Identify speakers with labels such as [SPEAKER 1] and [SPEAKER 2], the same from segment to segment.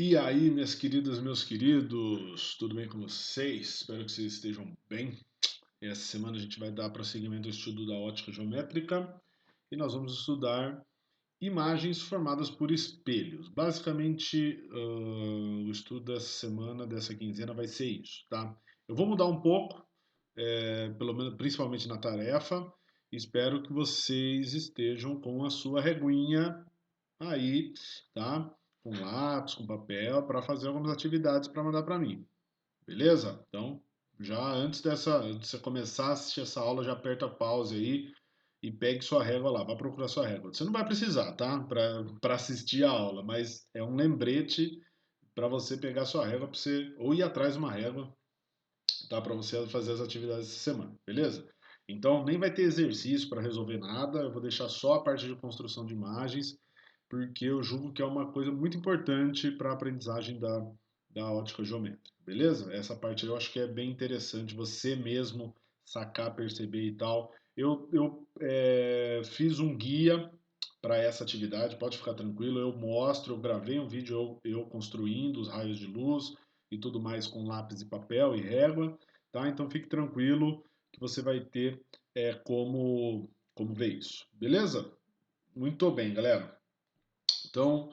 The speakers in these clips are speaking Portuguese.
[SPEAKER 1] E aí, minhas queridas, meus queridos, tudo bem com vocês? Espero que vocês estejam bem. Essa semana a gente vai dar prosseguimento ao estudo da ótica geométrica e nós vamos estudar imagens formadas por espelhos. Basicamente, o estudo dessa semana, dessa quinzena, vai ser isso, tá? Eu vou mudar um pouco, pelo menos, principalmente na tarefa. Espero que vocês estejam com a sua reguinha aí, tá? Com lápis, com papel, para fazer algumas atividades para mandar para mim. Beleza? Então, já antes de você começar a assistir essa aula, já aperta pause aí e pegue sua régua lá, vá procurar sua régua. Você não vai precisar, tá? Para assistir a aula, mas é um lembrete para você pegar sua régua para você ou ir atrás de uma régua, tá? Para você fazer as atividades essa semana, beleza? Então, nem vai ter exercício para resolver nada, eu vou deixar só a parte de construção de imagens porque eu julgo que é uma coisa muito importante para a aprendizagem da ótica geométrica, beleza? Essa parte eu acho que é bem interessante você mesmo sacar, perceber e tal. Eu fiz um guia para essa atividade, pode ficar tranquilo, eu mostro, eu gravei um vídeo eu construindo os raios de luz e tudo mais com lápis e papel e régua, tá? Então fique tranquilo que você vai ter como ver isso, beleza? Muito bem, galera. Então,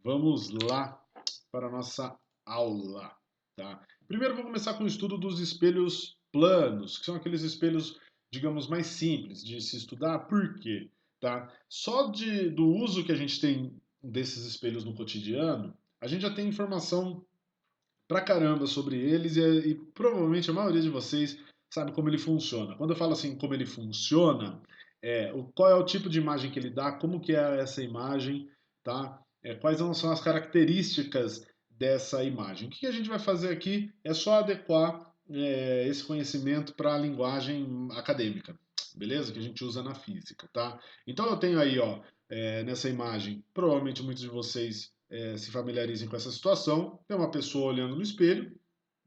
[SPEAKER 1] vamos lá para a nossa aula, tá? Primeiro, vou começar com o estudo dos espelhos planos, que são aqueles espelhos, digamos, mais simples de se estudar. Por quê? Tá? Do uso que a gente tem desses espelhos no cotidiano, a gente já tem informação pra caramba sobre eles e provavelmente a maioria de vocês sabe como ele funciona. Quando eu falo assim, como ele funciona, qual é o tipo de imagem que ele dá, como que é essa imagem, tá? Quais são as características dessa imagem. O que a gente vai fazer aqui é só adequar esse conhecimento para a linguagem acadêmica, beleza? Que a gente usa na física, tá? Então eu tenho aí, ó, nessa imagem, provavelmente muitos de vocês se familiarizem com essa situação. Tem uma pessoa olhando no espelho,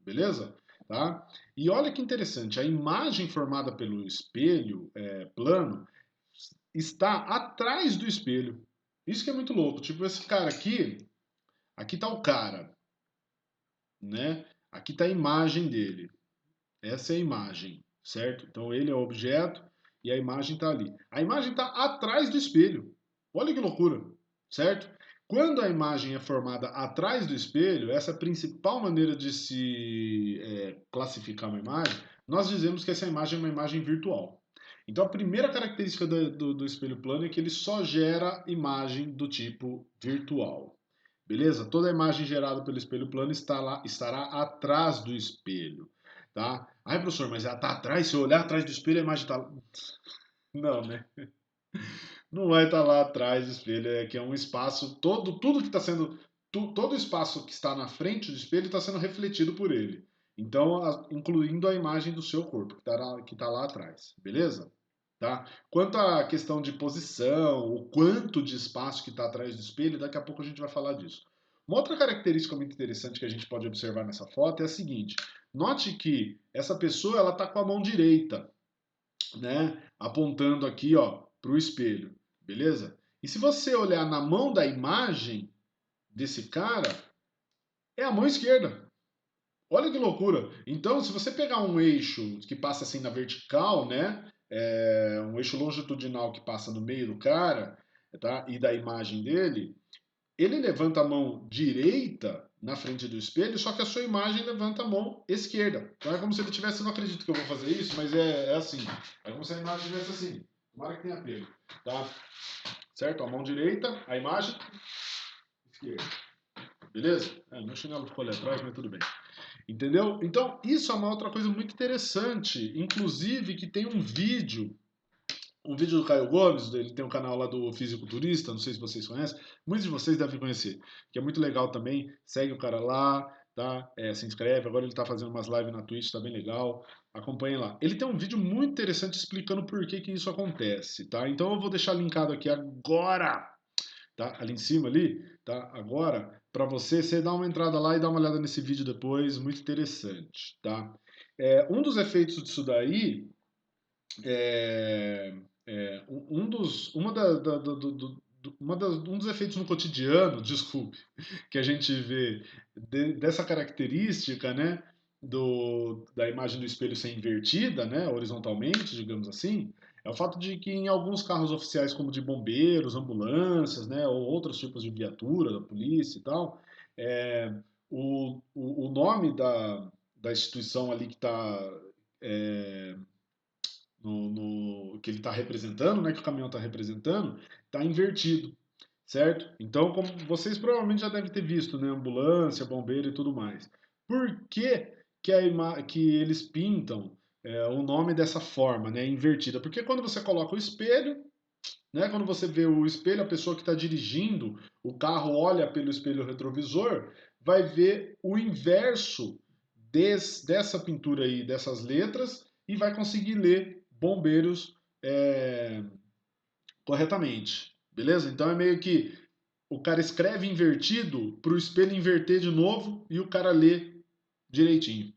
[SPEAKER 1] beleza? Tá? E olha que interessante, a imagem formada pelo espelho plano está atrás do espelho. Isso que é muito louco. Tipo, esse cara aqui tá o cara, né? Aqui tá a imagem dele. Essa é a imagem, certo? Então ele é o objeto e a imagem está ali. A imagem está atrás do espelho. Olha que loucura, certo? Quando a imagem é formada atrás do espelho, essa é a principal maneira de se classificar uma imagem, nós dizemos que essa imagem é uma imagem virtual. Então a primeira característica do espelho plano é que ele só gera imagem do tipo virtual. Beleza? Toda a imagem gerada pelo espelho plano estará atrás do espelho. Tá? Ai, professor, mas ela tá atrás, se eu olhar atrás do espelho, a imagem tá. Não, né? Não vai estar lá atrás do espelho, é que é um espaço, tudo que está sendo. Todo o espaço que está na frente do espelho está sendo refletido por ele. Então, incluindo a imagem do seu corpo, que tá lá atrás, beleza? Tá? Quanto à questão de posição, o quanto de espaço que está atrás do espelho, daqui a pouco a gente vai falar disso. Uma outra característica muito interessante que a gente pode observar nessa foto é a seguinte: note que essa pessoa ela está com a mão direita, né, apontando aqui, ó, para o espelho, beleza? E se você olhar na mão da imagem desse cara, é a mão esquerda. Olha que loucura! Então, se você pegar um eixo que passa assim na vertical, né? Um eixo longitudinal que passa no meio do cara, tá? E da imagem dele, ele levanta a mão direita na frente do espelho, só que a sua imagem levanta a mão esquerda. Então é como se ele tivesse, eu não acredito que eu vou fazer isso, mas é assim. É como se a imagem estivesse assim. Tomara que tenha pego, tá? Certo? A mão direita, a imagem esquerda. Beleza? Meu chinelo ficou ali atrás, mas tudo bem. Entendeu? Então, isso é uma outra coisa muito interessante. Inclusive, que tem um vídeo do Caio Gomes, ele tem um canal lá do Fisiculturista, não sei se vocês conhecem, muitos de vocês devem conhecer, que é muito legal também. Segue o cara lá, tá? Se inscreve. Agora ele tá fazendo umas lives na Twitch, tá bem legal. Acompanhe lá. Ele tem um vídeo muito interessante explicando por que isso acontece, tá? Então eu vou deixar linkado aqui agora, tá? Ali em cima ali, tá? Agora, para você dar uma entrada lá e dar uma olhada nesse vídeo depois, muito interessante, tá? Um dos efeitos disso daí é, uma um dos efeitos no cotidiano, desculpe, que a gente vê dessa característica, né, da imagem do espelho ser invertida, né, horizontalmente, digamos assim, é o fato de que em alguns carros oficiais, como de bombeiros, ambulâncias, né, ou outros tipos de viatura da polícia e tal, é, o nome da instituição ali que está que ele está representando, né, que o caminhão está representando, está invertido, certo? Então, como vocês provavelmente já devem ter visto, né, ambulância, bombeiro e tudo mais. Por que que eles pintam o nome dessa forma, né, invertida? Porque quando você coloca o espelho, né, quando você vê o espelho, a pessoa que está dirigindo o carro olha pelo espelho retrovisor, vai ver o inverso dessa pintura aí, dessas letras, e vai conseguir ler bombeiros corretamente. Beleza? Então é meio que o cara escreve invertido para o espelho inverter de novo e o cara lê direitinho.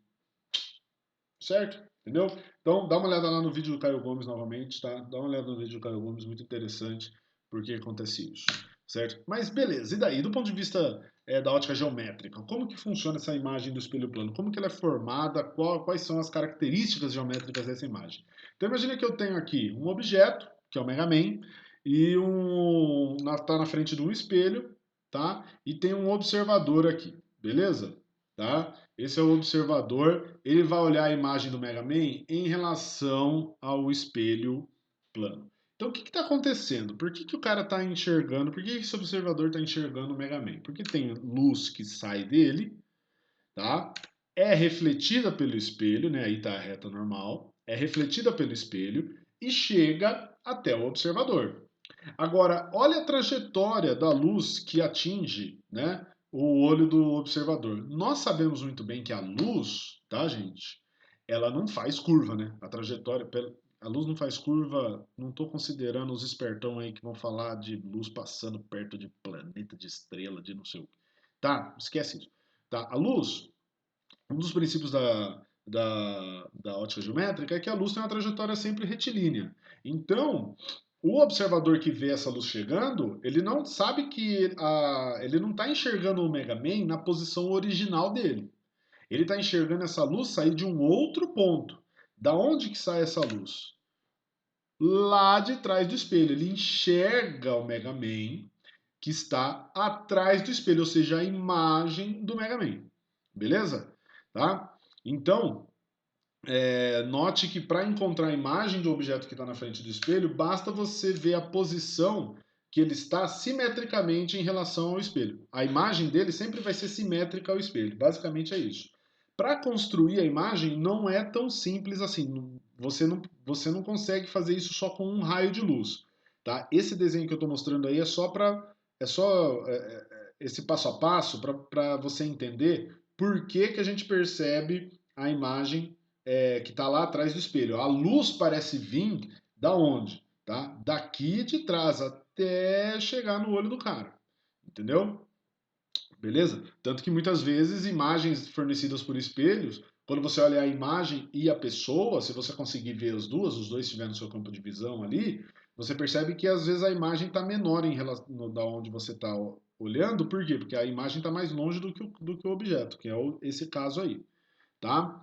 [SPEAKER 1] Certo? Entendeu? Então dá uma olhada lá no vídeo do Caio Gomes novamente, tá? Dá uma olhada no vídeo do Caio Gomes, muito interessante porque acontece isso. Certo? Mas beleza, e daí? Do ponto de vista da ótica geométrica, como que funciona essa imagem do espelho plano? Como que ela é formada? Quais são as características geométricas dessa imagem? Então imagina que eu tenho aqui um objeto, que é o Mega Man, e tá na frente de um espelho, tá? E tem um observador aqui, beleza? Tá? Esse é o observador, ele vai olhar a imagem do Mega Man em relação ao espelho plano. Então o que está acontecendo? Por que o cara está enxergando? Por que esse observador está enxergando o Mega Man? Porque tem luz que sai dele, tá? É refletida pelo espelho, né? Aí está a reta normal. É refletida pelo espelho e chega até o observador. Agora, olha a trajetória da luz que atinge, né, o olho do observador. Nós sabemos muito bem que a luz, tá, gente? Ela não faz curva, né? A trajetória, a luz não faz curva. Não estou considerando os espertão aí que vão falar de luz passando perto de planeta, de estrela, de não sei o que. Tá? Esquece isso. Tá? A luz, um dos princípios da ótica geométrica é que a luz tem uma trajetória sempre retilínea. Então, o observador que vê essa luz chegando, ele não sabe que ele não está enxergando o Mega Man na posição original dele. Ele está enxergando essa luz sair de um outro ponto. Da onde que sai essa luz? Lá de trás do espelho. Ele enxerga o Mega Man que está atrás do espelho, ou seja, a imagem do Mega Man. Beleza? Tá? Então, note que para encontrar a imagem do objeto que está na frente do espelho, basta você ver a posição que ele está simetricamente em relação ao espelho. A imagem dele sempre vai ser simétrica ao espelho. Basicamente é isso. Para construir a imagem não é tão simples assim. Você não consegue fazer isso só com um raio de luz. Tá? Esse desenho que eu estou mostrando aí é só esse passo a passo para você entender por que, que a gente percebe a imagem que está lá atrás do espelho. A luz parece vir da onde? Tá? Daqui de trás até chegar no olho do cara. Entendeu? Beleza? Tanto que muitas vezes imagens fornecidas por espelhos, quando você olha a imagem e a pessoa, se você conseguir ver as duas, os dois estiverem no seu campo de visão ali, você percebe que às vezes a imagem está menor em relação da onde você está olhando. Por quê? Porque a imagem está mais longe do que o objeto, que é esse caso aí. Tá?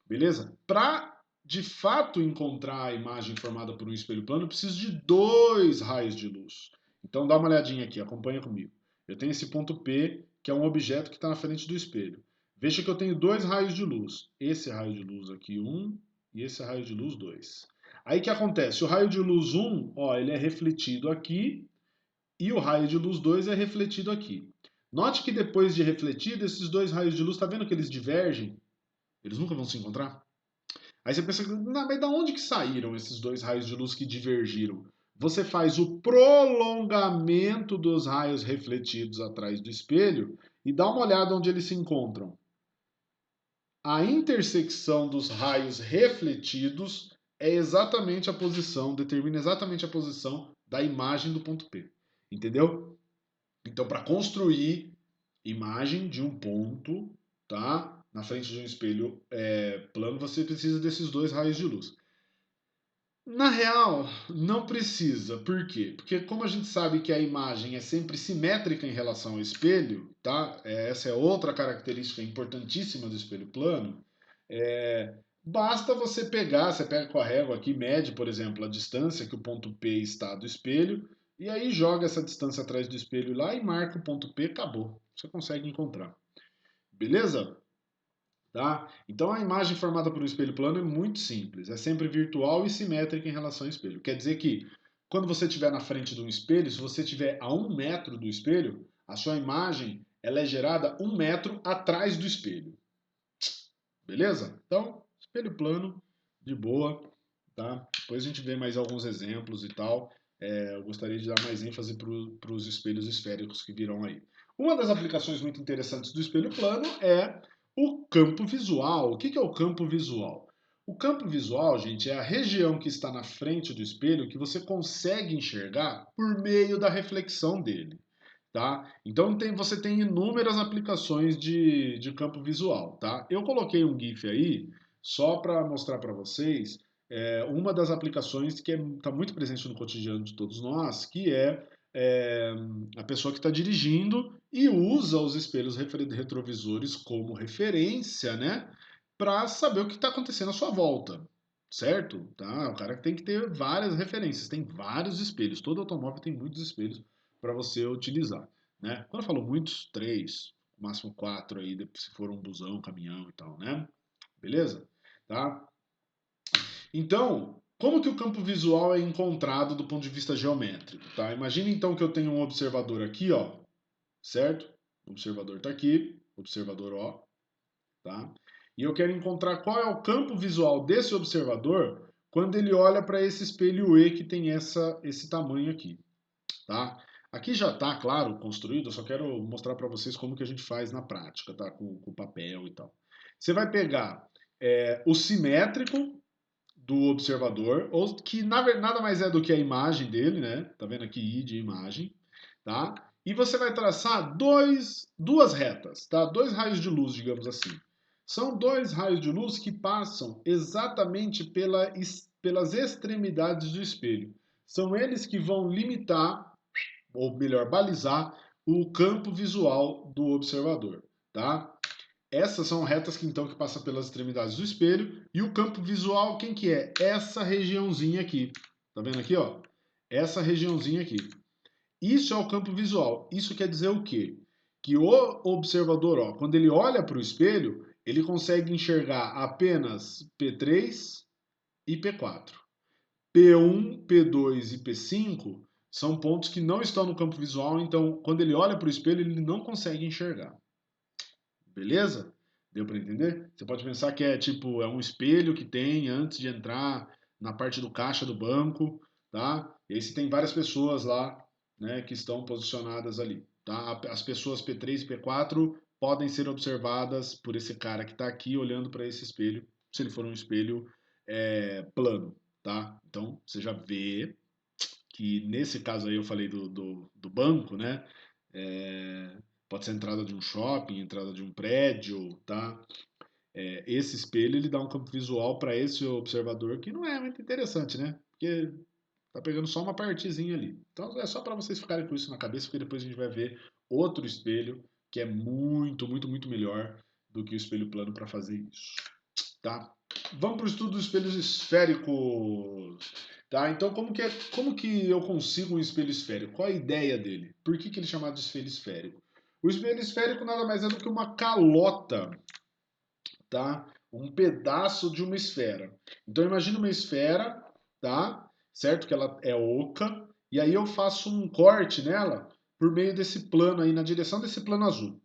[SPEAKER 1] Beleza? Para de fato encontrar a imagem formada por um espelho plano, eu preciso de dois raios de luz. Então dá uma olhadinha aqui, acompanha comigo. Eu tenho esse ponto P, que é um objeto que está na frente do espelho. Veja que eu tenho dois raios de luz. Esse raio de luz aqui, um, e esse raio de luz, dois. Aí o que acontece? O raio de luz 1, ó, ele é refletido aqui, e o raio de luz 2 é refletido aqui. Note que depois de refletido, esses dois raios de luz, está vendo que eles divergem? Eles nunca vão se encontrar? Aí você pensa, mas da onde que saíram esses dois raios de luz que divergiram? Você faz o prolongamento dos raios refletidos atrás do espelho e dá uma olhada onde eles se encontram. A intersecção dos raios refletidos é exatamente a posição, determina exatamente a posição da imagem do ponto P. Entendeu? Então, para construir imagem de um ponto, tá? Na frente de um espelho plano, você precisa desses dois raios de luz. Na real, não precisa. Por quê? Porque como a gente sabe que a imagem é sempre simétrica em relação ao espelho, tá? Essa é outra característica importantíssima do espelho plano. É, basta você pegar, você pega com a régua aqui, mede, por exemplo, a distância que o ponto P está do espelho, e aí joga essa distância atrás do espelho lá e marca o ponto P, acabou. Você consegue encontrar. Beleza? Tá? Então a imagem formada por um espelho plano é muito simples, é sempre virtual e simétrica em relação ao espelho. Quer dizer que quando você estiver na frente de um espelho, se você estiver a 1 metro do espelho, a sua imagem ela é gerada 1 metro atrás do espelho. Beleza? Então, espelho plano, de boa, tá? Depois a gente vê mais alguns exemplos e tal. Eu gostaria de dar mais ênfase para os espelhos esféricos que virão aí. Uma das aplicações muito interessantes do espelho plano é o campo visual. O que é o campo visual? O campo visual, gente, é a região que está na frente do espelho que você consegue enxergar por meio da reflexão dele. Tá? Então você tem inúmeras aplicações de campo visual. Tá? Eu coloquei um GIF aí só para mostrar para vocês uma das aplicações que está muito presente no cotidiano de todos nós, que é a pessoa que está dirigindo e usa os espelhos retrovisores como referência, né, para saber o que está acontecendo à sua volta. Certo? Tá? O cara tem que ter várias referências, tem vários espelhos. Todo automóvel tem muitos espelhos para você utilizar, né? Quando eu falo muitos, 3, máximo 4 aí, se for um busão, um caminhão e tal, né? Beleza? Tá? Então, como que o campo visual é encontrado do ponto de vista geométrico, tá? Imagine então que eu tenho um observador aqui, ó, certo? O observador está aqui, observador O, tá? E eu quero encontrar qual é o campo visual desse observador quando ele olha para esse espelho E que tem esse tamanho aqui, tá? Aqui já está, claro, construído, eu só quero mostrar para vocês como que a gente faz na prática, tá? Com papel e tal. Você vai pegar o simétrico do observador, ou que nada mais é do que a imagem dele, né? Tá vendo aqui I de imagem, tá? E você vai traçar duas retas, tá? Dois raios de luz, digamos assim. São dois raios de luz que passam exatamente pelas extremidades do espelho. São eles que vão limitar, ou melhor, balizar o campo visual do observador, tá? Essas são retas que então que passam pelas extremidades do espelho e o campo visual quem que é? Essa regiãozinha aqui. Tá vendo aqui, ó? Essa regiãozinha aqui. Isso é o campo visual. Isso quer dizer o quê? Que o observador, ó, quando ele olha para o espelho, ele consegue enxergar apenas P3 e P4. P1, P2 e P5 são pontos que não estão no campo visual, então quando ele olha para o espelho, ele não consegue enxergar. Beleza? Deu para entender? Você pode pensar que é tipo, é um espelho que tem antes de entrar na parte do caixa do banco, tá? E aí você tem várias pessoas lá, né, que estão posicionadas ali, tá? As pessoas P3 e P4 podem ser observadas por esse cara que está aqui olhando para esse espelho, se ele for um espelho plano, tá? Então você já vê que nesse caso aí eu falei do banco, né? É, pode ser entrada de um shopping, entrada de um prédio, tá? Esse espelho ele dá um campo visual para esse observador que não é muito interessante, né? Porque tá pegando só uma partezinha ali. Então é só para vocês ficarem com isso na cabeça, porque depois a gente vai ver outro espelho que é muito, muito, muito melhor do que o espelho plano para fazer isso, tá? Vamos para o estudo dos espelhos esféricos. Tá? Então, como que eu consigo um espelho esférico? Qual a ideia dele? Por que ele é chamado de espelho esférico? O espelho esférico nada mais é do que uma calota, tá? Um pedaço de uma esfera. Então, imagine uma esfera, tá? Certo? Que ela é oca, e aí eu faço um corte nela por meio desse plano aí, na direção desse plano azul.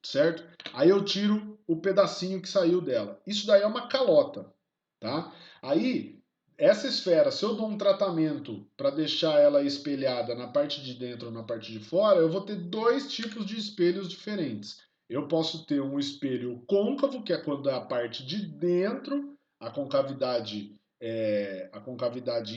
[SPEAKER 1] Certo? Aí eu tiro o pedacinho que saiu dela. Isso daí é uma calota, tá? Aí, essa esfera, se eu dou um tratamento para deixar ela espelhada na parte de dentro ou na parte de fora, eu vou ter dois tipos de espelhos diferentes. Eu posso ter um espelho côncavo, que é quando é a parte de dentro, a concavidade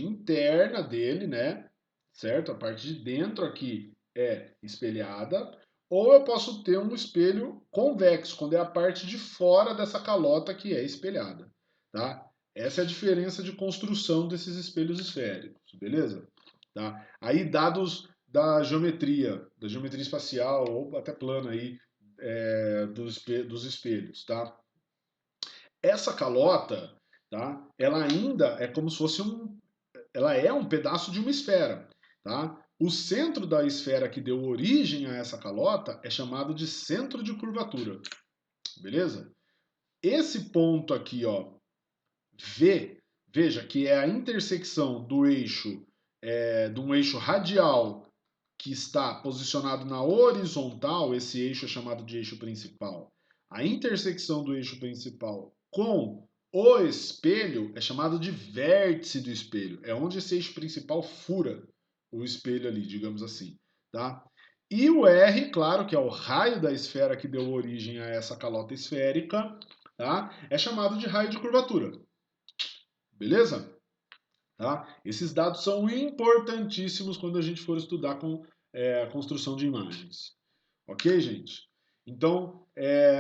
[SPEAKER 1] interna dele, né? Certo? A parte de dentro aqui é espelhada. Ou eu posso ter um espelho convexo, quando é a parte de fora dessa calota que é espelhada, tá? Essa é a diferença de construção desses espelhos esféricos, beleza? Tá? Aí, dados da geometria espacial ou até plana aí, dos espelhos, tá? Essa calota, tá? Ela ainda é como se fosse ela é um pedaço de uma esfera, tá? O centro da esfera que deu origem a essa calota é chamado de centro de curvatura, beleza? Esse ponto aqui, ó, V, veja que é a intersecção do eixo, de um eixo radial que está posicionado na horizontal, esse eixo é chamado de eixo principal. A intersecção do eixo principal com o espelho é chamado de vértice do espelho. É onde esse eixo principal fura o espelho ali, digamos assim, tá? E o R, claro, que é o raio da esfera que deu origem a essa calota esférica, tá? É chamado de raio de curvatura. Beleza? Tá? Esses dados são importantíssimos quando a gente for estudar a construção de imagens. Ok, gente? Então,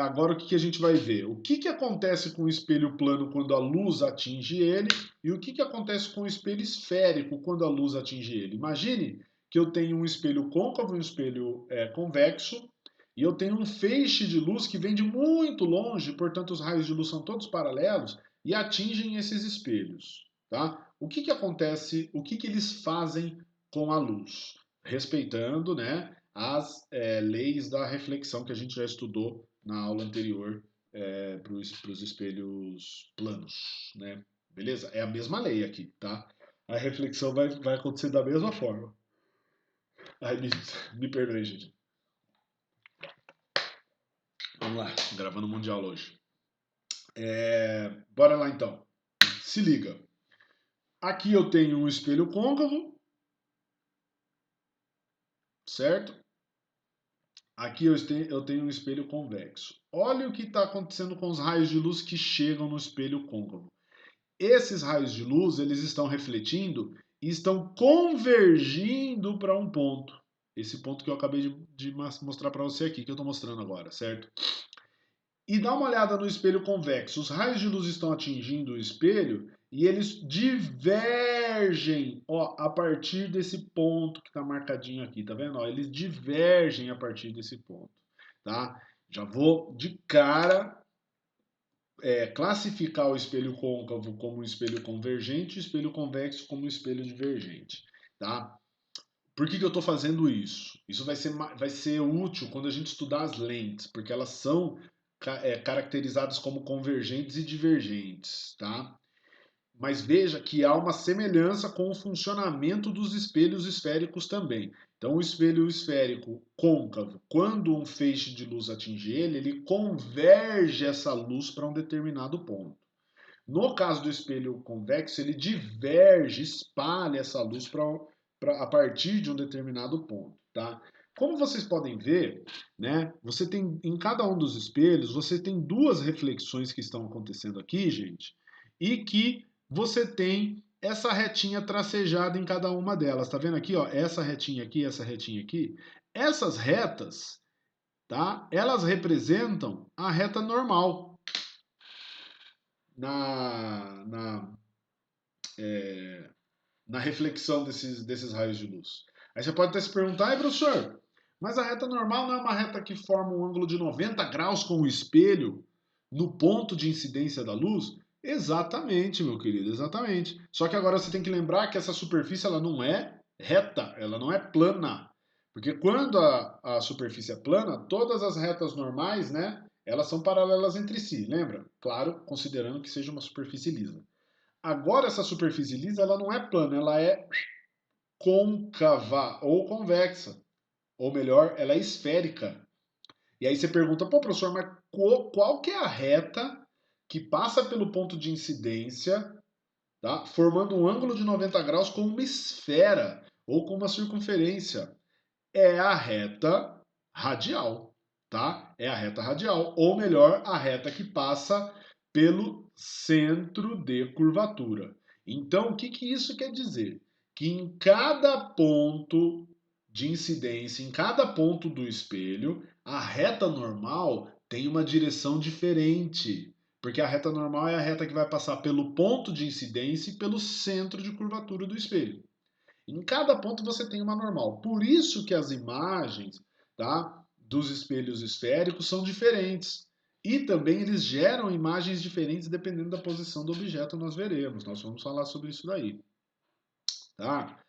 [SPEAKER 1] agora o que a gente vai ver? O que acontece com o espelho plano quando a luz atinge ele e o que acontece com o espelho esférico quando a luz atinge ele. Imagine que eu tenho um espelho côncavo e um espelho convexo e eu tenho um feixe de luz que vem de muito longe, portanto os raios de luz são todos paralelos e atingem esses espelhos. Tá? O que acontece, o que eles fazem com a luz? Respeitando, né, as leis da reflexão que a gente já estudou na aula anterior para os espelhos planos, né? Beleza? É a mesma lei aqui, tá? A reflexão vai acontecer da mesma forma. Ai, me perdoe, gente. Vamos lá, gravando o Mundial hoje. Bora lá então. Se liga. Aqui eu tenho um espelho côncavo, certo? Aqui eu tenho um espelho convexo. Olha o que está acontecendo com os raios de luz que chegam no espelho côncavo. Esses raios de luz eles estão refletindo e estão convergindo para um ponto. Esse ponto que eu acabei de mostrar para você aqui, que eu estou mostrando agora, certo? E dá uma olhada no espelho convexo. Os raios de luz estão atingindo o espelho e eles divergem, ó, a partir desse ponto que está marcadinho aqui, tá vendo? Ó, eles divergem a partir desse ponto, tá? Já vou de cara classificar o espelho côncavo como um espelho convergente e o espelho convexo como um espelho divergente, tá? Por que eu estou fazendo isso? Isso vai ser útil quando a gente estudar as lentes, porque elas são caracterizadas como convergentes e divergentes, tá? Mas veja que há uma semelhança com o funcionamento dos espelhos esféricos também. Então, o espelho esférico côncavo, quando um feixe de luz atinge ele, ele converge essa luz para um determinado ponto. No caso do espelho convexo, ele diverge, espalha essa luz a partir de um determinado ponto, tá? Como vocês podem ver, né, você tem em cada um dos espelhos, você tem duas reflexões que estão acontecendo aqui, gente, e que você tem essa retinha tracejada em cada uma delas. Tá vendo aqui, ó, essa retinha aqui, essa retinha aqui? Essas retas, tá? Elas representam a reta normal na, na, na reflexão desses raios de luz. Aí você pode até se perguntar, professor, mas a reta normal não é uma reta que forma um ângulo de 90 graus com o espelho no ponto de incidência da luz? Exatamente, meu querido, exatamente. Só que agora você tem que lembrar que essa superfície ela não é reta, ela não é plana. Porque quando a superfície é plana, todas as retas normais, né, elas são paralelas entre si, lembra? Claro, considerando que seja uma superfície lisa. Agora essa superfície lisa ela não é plana, ela é côncava ou convexa. Ou melhor, ela é esférica. E aí você pergunta, pô, professor, mas qual que é a reta que passa pelo ponto de incidência, tá, formando um ângulo de 90 graus com uma esfera ou com uma circunferência? É a reta radial, tá? É a reta radial, ou melhor, a reta que passa pelo centro de curvatura. Então, o que isso quer dizer? Que em cada ponto de incidência, em cada ponto do espelho, a reta normal tem uma direção diferente. Porque a reta normal é a reta que vai passar pelo ponto de incidência e pelo centro de curvatura do espelho. Em cada ponto você tem uma normal. Por isso que as imagens, tá, dos espelhos esféricos são diferentes. E também eles geram imagens diferentes dependendo da posição do objeto, nós veremos. Nós vamos falar sobre isso daí. Tá?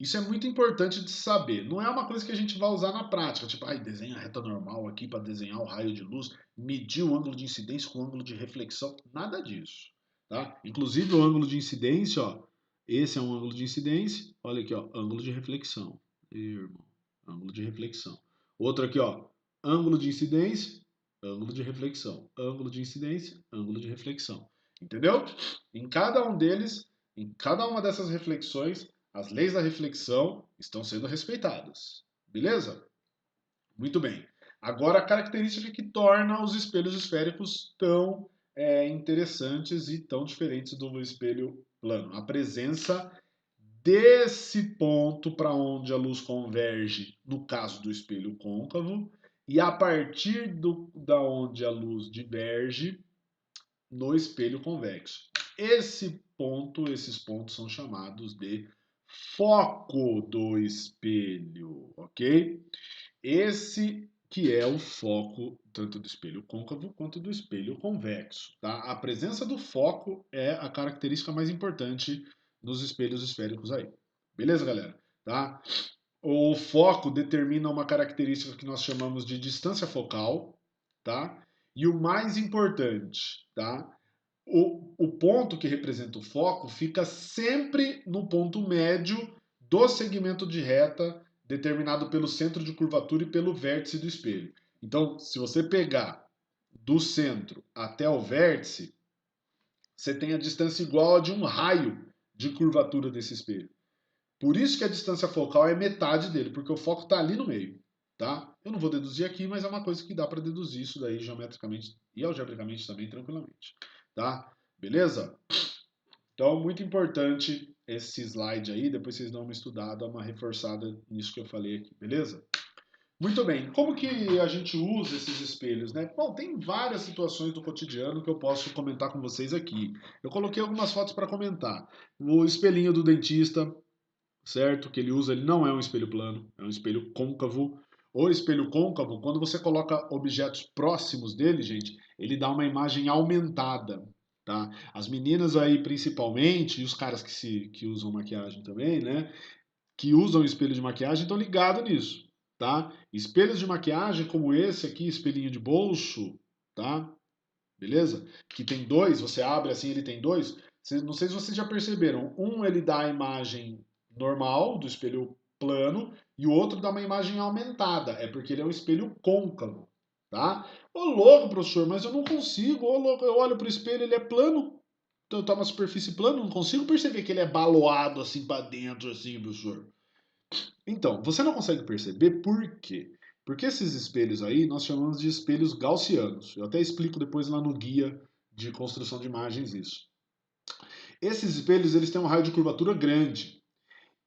[SPEAKER 1] Isso é muito importante de saber. Não é uma coisa que a gente vai usar na prática, tipo, desenha a reta normal aqui para desenhar o raio de luz, medir o ângulo de incidência com o ângulo de reflexão, nada disso. Tá? Inclusive o ângulo de incidência, ó, esse é um ângulo de incidência, olha aqui, ó, ângulo de reflexão. Irmão, ângulo de reflexão. Outro aqui, ó, ângulo de incidência, ângulo de reflexão, ângulo de incidência, ângulo de reflexão. Entendeu? Em cada um deles, em cada uma dessas reflexões, as leis da reflexão estão sendo respeitadas. Beleza? Muito bem. Agora, a característica que torna os espelhos esféricos tão interessantes e tão diferentes do espelho plano. A presença desse ponto para onde a luz converge, no caso do espelho côncavo, e a partir da onde a luz diverge no espelho convexo. Esses pontos são chamados de foco do espelho, ok? Esse que é o foco tanto do espelho côncavo quanto do espelho convexo, tá? A presença do foco é a característica mais importante nos espelhos esféricos aí. Beleza, galera? Tá? O foco determina uma característica que nós chamamos de distância focal, tá? E o mais importante, tá? O ponto que representa o foco fica sempre no ponto médio do segmento de reta determinado pelo centro de curvatura e pelo vértice do espelho. Então, se você pegar do centro até o vértice, você tem a distância igual a de um raio de curvatura desse espelho. Por isso que a distância focal é metade dele, porque o foco está ali no meio. Tá? Eu não vou deduzir aqui, mas é uma coisa que dá para deduzir isso daí geometricamente e algebricamente também tranquilamente. Tá? Beleza? Então, muito importante esse slide aí, depois vocês dão uma estudada, uma reforçada nisso que eu falei aqui, beleza? Muito bem, como que a gente usa esses espelhos, né? Bom, tem várias situações do cotidiano que eu posso comentar com vocês aqui. Eu coloquei algumas fotos para comentar. O espelhinho do dentista, certo? Que ele usa, ele não é um espelho plano, é um espelho côncavo. O espelho côncavo, quando você coloca objetos próximos dele, gente, ele dá uma imagem aumentada, tá? As meninas aí, principalmente, e os caras que usam maquiagem também, né? Que usam espelho de maquiagem, estão ligados nisso, tá? Espelhos de maquiagem como esse aqui, espelhinho de bolso, tá? Beleza? Que tem dois, você abre assim, ele tem dois. Não sei se vocês já perceberam. Um ele dá a imagem normal do espelho plano e o outro dá uma imagem aumentada. É porque ele é um espelho côncavo, tá? Ô louco, professor, mas eu não consigo. Ô louco, eu olho pro espelho, ele é plano. Então tá uma superfície plana, não consigo perceber que ele é baloado assim para dentro, assim, professor. Então, você não consegue perceber por quê? Porque esses espelhos aí nós chamamos de espelhos gaussianos. Eu até explico depois lá no guia de construção de imagens isso. Esses espelhos eles têm um raio de curvatura grande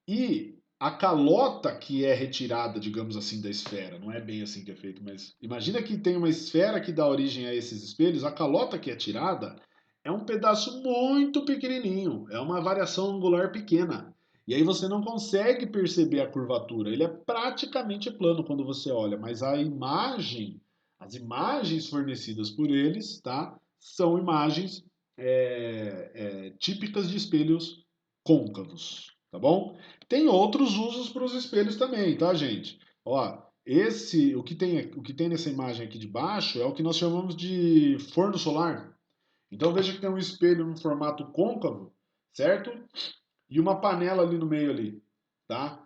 [SPEAKER 1] e a calota que é retirada, digamos assim, da esfera, não é bem assim que é feito, mas imagina que tem uma esfera que dá origem a esses espelhos, a calota que é tirada é um pedaço muito pequenininho, é uma variação angular pequena. E aí você não consegue perceber a curvatura, ele é praticamente plano quando você olha, mas a imagem, as imagens fornecidas por eles, tá, são imagens típicas de espelhos côncavos, tá bom? Tem outros usos para os espelhos também, tá, gente? Ó, o que tem nessa imagem aqui de baixo é o que nós chamamos de forno solar. Então veja que tem um espelho no formato côncavo, certo? E uma panela ali no meio ali, tá?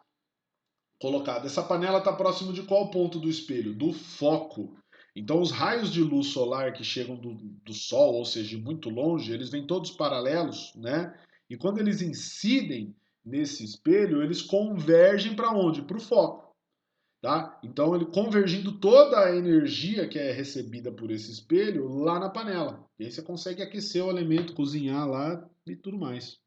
[SPEAKER 1] Colocada. Essa panela está próximo de qual ponto do espelho? Do foco. Então os raios de luz solar que chegam do Sol, ou seja, de muito longe, eles vêm todos paralelos, né? E quando eles incidem nesse espelho, eles convergem para onde? Para o foco. Tá? Então, ele convergindo toda a energia que é recebida por esse espelho lá na panela. E aí você consegue aquecer o alimento, cozinhar lá e tudo mais.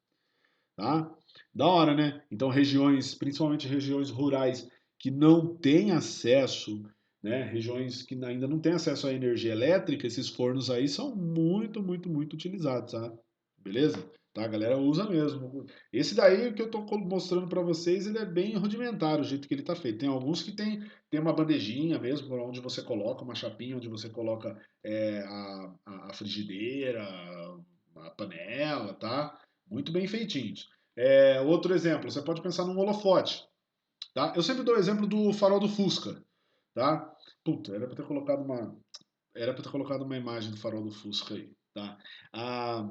[SPEAKER 1] Tá? Da hora, né? Então, regiões, principalmente regiões rurais, que não têm acesso, né, regiões que ainda não têm acesso à energia elétrica, esses fornos aí são muito, muito, muito utilizados, tá? Beleza? Tá, a galera usa mesmo. Esse daí que eu estou mostrando para vocês, ele é bem rudimentar, o jeito que ele está feito. Tem alguns que tem uma bandejinha mesmo, onde você coloca uma chapinha, onde você coloca a frigideira, a panela, tá? Muito bem feitinhos. Outro exemplo, você pode pensar num holofote, tá? Eu sempre dou o exemplo do farol do Fusca, tá? Puta, era para ter colocado uma imagem do farol do Fusca aí, tá? Ah,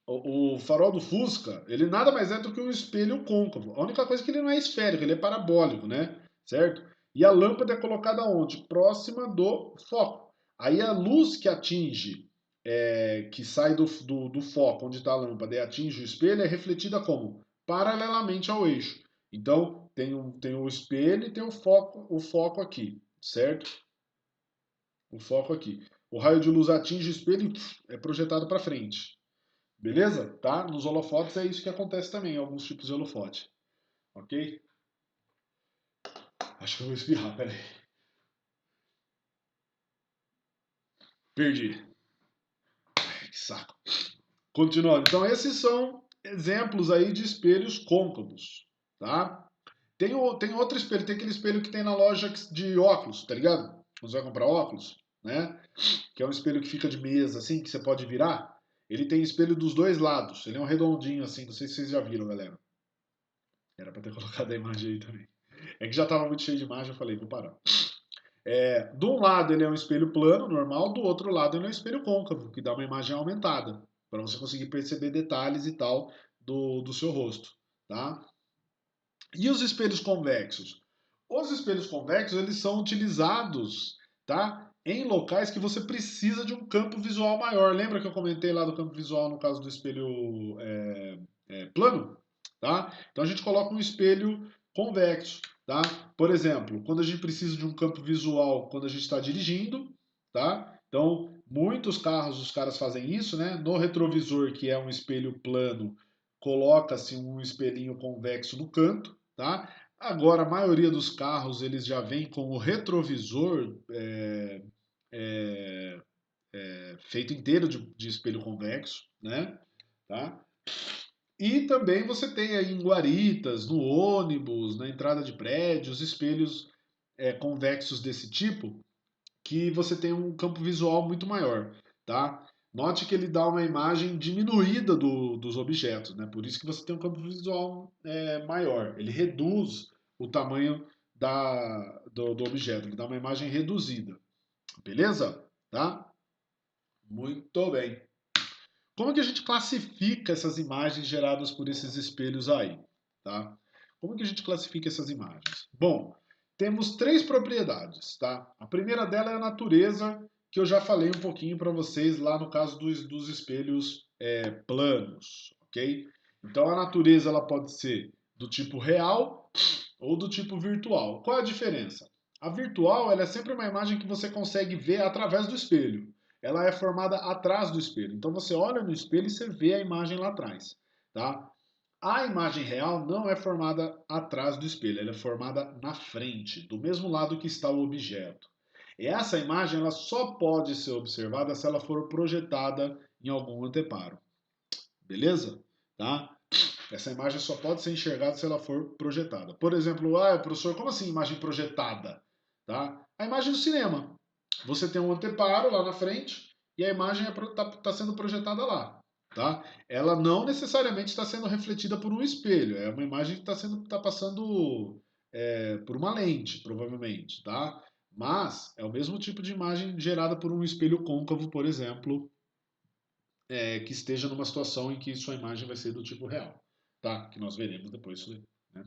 [SPEAKER 1] o farol do Fusca, ele nada mais é do que um espelho côncavo. A única coisa é que ele não é esférico, ele é parabólico, né? Certo? E a lâmpada é colocada onde? Próxima do foco. Aí a luz que atinge, que sai do foco onde está a lâmpada e atinge o espelho, é refletida como? Paralelamente ao eixo. Então, tem o espelho e tem o foco aqui, certo? O foco aqui. O raio de luz atinge o espelho e é projetado para frente. Beleza? Tá? Nos holofotes é isso que acontece também, em alguns tipos de holofote. Ok? Acho que eu vou espirrar, peraí. Perdi. Ai, que saco. Continuando. Então, esses são exemplos aí de espelhos côncavos. Tá? Tem outro espelho, tem aquele espelho que tem na loja de óculos, tá ligado? Quando você vai comprar óculos, né? Que é um espelho que fica de mesa, assim, que você pode virar. Ele tem espelho dos dois lados. Ele é um redondinho, assim. Não sei se vocês já viram, galera. Era pra ter colocado a imagem aí também. É que já tava muito cheio de imagem, eu falei, vou parar. De um lado ele é um espelho plano, normal, do outro lado ele é um espelho côncavo, que dá uma imagem aumentada, para você conseguir perceber detalhes e tal do seu rosto, tá? E os espelhos convexos? Os espelhos convexos, eles são utilizados, tá? Em locais que você precisa de um campo visual maior. Lembra que eu comentei lá do campo visual no caso do espelho plano? Tá? Então a gente coloca um espelho convexo, tá? Por exemplo, quando a gente precisa de um campo visual quando a gente está dirigindo, tá? Então, muitos carros, os caras fazem isso, né? No retrovisor, que é um espelho plano, coloca-se um espelhinho convexo no canto, tá? Agora, a maioria dos carros, eles já vêm com o retrovisor é, feito inteiro de espelho convexo, né? Tá? E também você tem aí em guaritas, no ônibus, na entrada de prédios, espelhos convexos desse tipo, que você tem um campo visual muito maior, tá? Note que ele dá uma imagem diminuída dos objetos, né? Por isso que você tem um campo visual maior. Ele reduz o tamanho do objeto, ele dá uma imagem reduzida, beleza? Tá? Muito bem. Como que a gente classifica essas imagens geradas por esses espelhos aí? Tá? Como que a gente classifica essas imagens? Bom, temos três propriedades. Tá? A primeira dela é a natureza, que eu já falei um pouquinho para vocês lá no caso dos espelhos planos. Ok? Então a natureza ela pode ser do tipo real ou do tipo virtual. Qual é a diferença? A virtual ela é sempre uma imagem que você consegue ver através do espelho. Ela é formada atrás do espelho. Então você olha no espelho e você vê a imagem lá atrás. Tá? A imagem real não é formada atrás do espelho, ela é formada na frente, do mesmo lado que está o objeto. E essa imagem ela só pode ser observada se ela for projetada em algum anteparo. Beleza? Tá? Essa imagem só pode ser enxergada se ela for projetada. Por exemplo, professor, como assim imagem projetada? Tá? A imagem do cinema. Você tem um anteparo lá na frente e a imagem está sendo projetada lá. Tá? Ela não necessariamente está sendo refletida por um espelho. É uma imagem que está passando por uma lente, provavelmente. Tá? Mas é o mesmo tipo de imagem gerada por um espelho côncavo, por exemplo, que esteja numa situação em que sua imagem vai ser do tipo real, tá? Que nós veremos depois isso aí, né?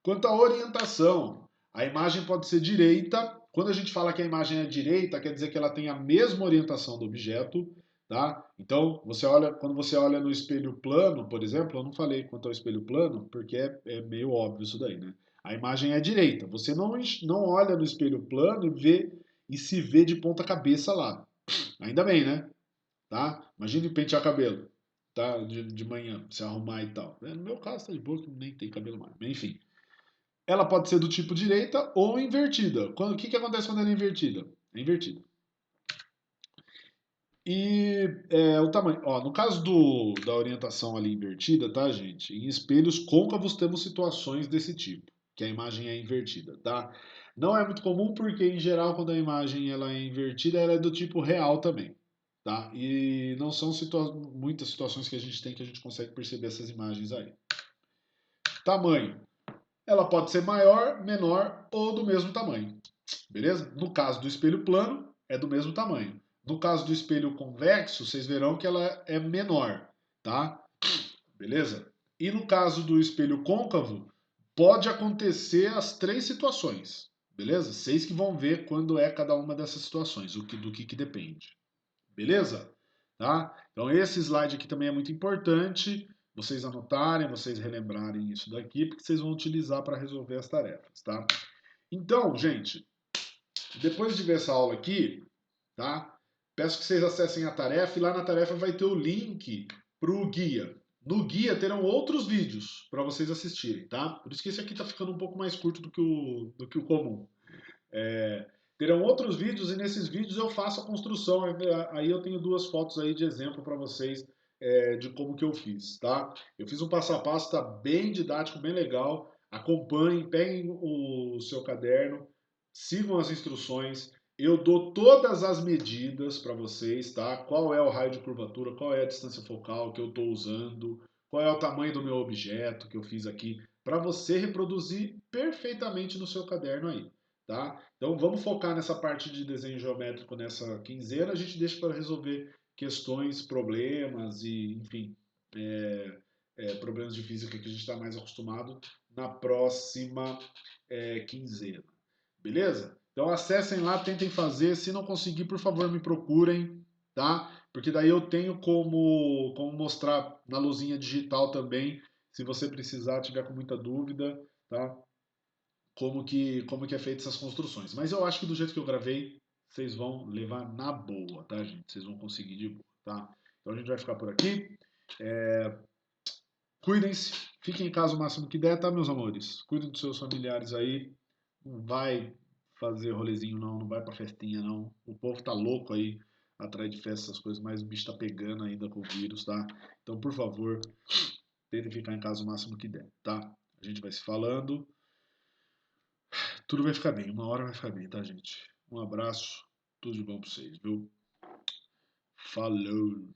[SPEAKER 1] Quanto à orientação, a imagem pode ser direita. Quando a gente fala que a imagem é direita, quer dizer que ela tem a mesma orientação do objeto, tá? Então, quando você olha no espelho plano, por exemplo, eu não falei quanto ao espelho plano, porque é meio óbvio isso daí, né? A imagem é direita. Você não olha no espelho plano e se vê de ponta cabeça lá. Ainda bem, né? Tá? Imagine pentear cabelo, tá? De manhã, se arrumar e tal. No meu caso, tá de boa, que nem tem cabelo mais. Mas, enfim. ela pode ser do tipo direita ou invertida. O que acontece quando ela é invertida? É invertida. E o tamanho. Ó, no caso da orientação ali invertida, tá, gente? Em espelhos côncavos temos situações desse tipo, que a imagem é invertida, tá? Não é muito comum porque, em geral, quando a imagem ela é invertida, ela é do tipo real também, tá? E não são muitas situações que a gente tem que a gente consegue perceber essas imagens aí. Tamanho. Ela pode ser maior, menor ou do mesmo tamanho. Beleza? No caso do espelho plano, é do mesmo tamanho. No caso do espelho convexo, vocês verão que ela é menor, tá? Beleza? E no caso do espelho côncavo, pode acontecer as três situações, beleza? Vocês que vão ver quando é cada uma dessas situações, do que depende. Beleza? Tá? Então esse slide aqui também é muito importante, vocês anotarem, vocês relembrarem isso daqui, porque vocês vão utilizar para resolver as tarefas, tá? Então, gente, depois de ver essa aula aqui, tá? Peço que vocês acessem a tarefa e lá na tarefa vai ter o link para o guia. No guia terão outros vídeos para vocês assistirem, tá? Por isso que esse aqui está ficando um pouco mais curto do que o comum. Terão outros vídeos e nesses vídeos eu faço a construção. Aí eu tenho duas fotos aí de exemplo para vocês de como que eu fiz, tá? Eu fiz um passo a passo, tá bem didático, bem legal. Acompanhem, peguem o seu caderno, sigam as instruções. Eu dou todas as medidas para vocês, tá? Qual é o raio de curvatura, qual é a distância focal que eu estou usando, qual é o tamanho do meu objeto que eu fiz aqui, para você reproduzir perfeitamente no seu caderno aí, tá? Então vamos focar nessa parte de desenho geométrico nessa quinzena, a gente deixa para resolver questões, problemas e, enfim, problemas de física que a gente está mais acostumado na próxima quinzena. Beleza? Então acessem lá, tentem fazer. Se não conseguir, por favor, me procurem, tá? Porque daí eu tenho como mostrar na luzinha digital também, se você precisar, tiver com muita dúvida, tá? Como que é feita essas construções. Mas eu acho que do jeito que eu gravei, vocês vão levar na boa, tá, gente? Vocês vão conseguir de boa, tá? Então a gente vai ficar por aqui. Cuidem-se, fiquem em casa o máximo que der, tá, meus amores? Cuidem dos seus familiares aí. Não vai fazer rolezinho, não. Não vai pra festinha, não. O povo tá louco aí atrás de festas, essas coisas, mas o bicho tá pegando ainda com o vírus, tá? Então, por favor, tentem ficar em casa o máximo que der, tá? A gente vai se falando. Tudo vai ficar bem. Uma hora vai ficar bem, tá, gente? Um abraço. Tudo de bom pra vocês, viu? Falou!